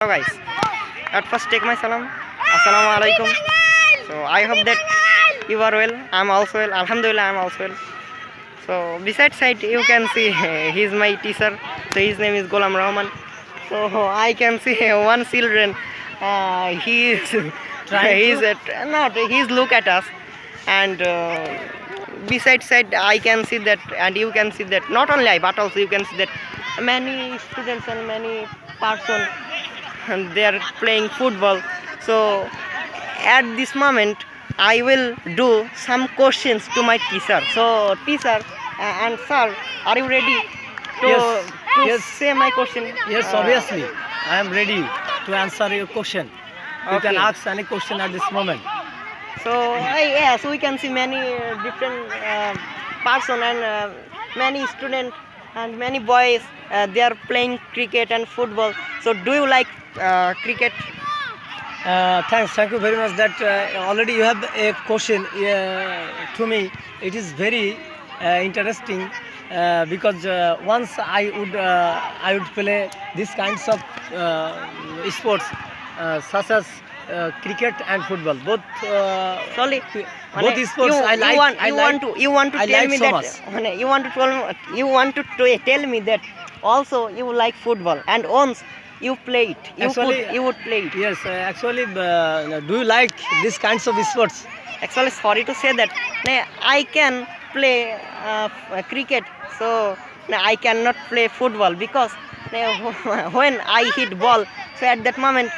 Hello guys, at first take my salam. Assalamu alaikum. So I hope that you are well. I'm also well. Alhamdulillah, I'm also well. So besides side you can see he is my teacher. So his name is Golam Rahman. So I can see one children. He is he's look at us, and beside side I can see that, and you can see that. Not only I, but also you can see that many students and many person, and they are playing football. So at this moment I will do some questions to my teacher. So teacher and sir, are you ready to, Yes, to yes. say my question? Yes, obviously. I am ready to answer your question. You can Okay. ask any question at this moment. So yes, we can see many different person, and many students and many boys. They are playing cricket and football. So do you like cricket? Thank you very much. That already you have a question to me. It is very interesting because once I would play these kinds of sports such as cricket and football. Both Sorry, both sports I like. You want to I tell like me so that much. you want to tell me that also you like football, and once you play it, you would play it. Yes, actually, do you like these kinds of sports? Actually, sorry to say that I can play cricket, so I cannot play football because when I hit ball, so at that moment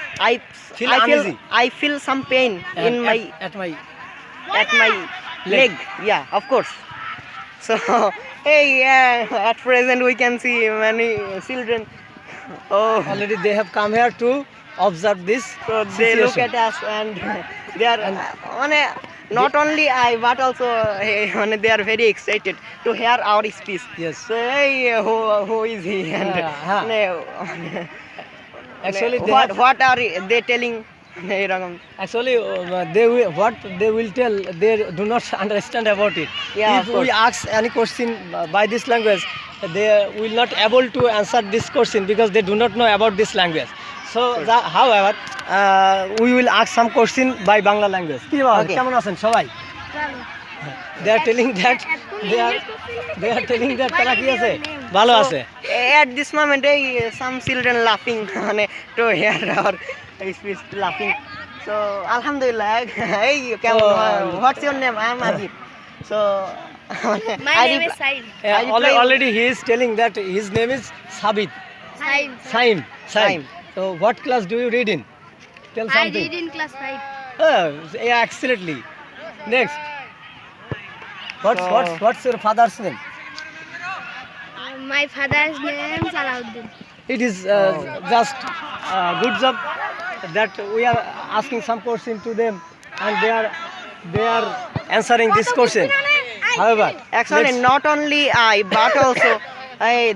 Feel uneasy. I feel some pain in my at my at my leg. Yeah, of course. So hey, at present we can see many children. Oh, already they have come here to observe this so they look situation. at us, and they are not only I, but also they are very excited to hear our speech. Yes. So hey, who is he? And Actually, they what are they telling? এরকম। actually what they will tell, they do not understand about it. Yeah, If of we course. ask any question by this language, they will not able to answer this question because they do not know about this language. So however, we will ask some question by Bangla language. কি বাবা, Okay. কেমন আছেন সবাই? They are telling that they are telling that তারা কি আছে, ভালো আছে। At this moment, some children laughing to hear our speech, laughing. So Alhamdulillah. Hey, what's your name? I am Ajib. So My name is Said. Already he is telling that his name is Sabit. Said. Saim. So what class do you read in? Tell I something. read in class 5. Yeah, excellently. Next. So- What's your father's name? My father's name is Alauddin. It is just good job that we are asking some question to them, and they are answering this question. However, actually, let's- not only I, but also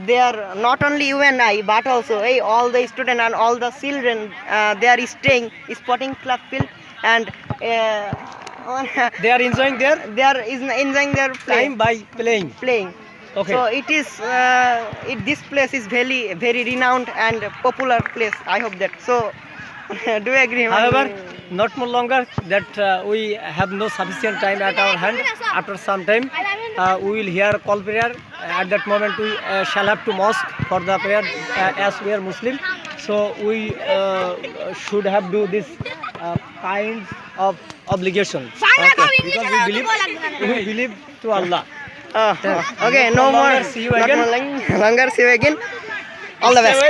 they are not only you and I, but also all the students and all the children. They are staying sporting club field, and they are enjoying their they are enjoying their time by playing. Okay. So it is this place is very renowned and popular place. I hope that. So do you agree? However, not more longer that we have no sufficient time at our hand. After some time, we will hear call prayer. At that moment, we shall have to mosque for the prayer as we are Muslim. So we should have do this kinds of obligations. Okay. Because we believe to Allah. Okay, no more. See you again. Longer. See you again. All the best.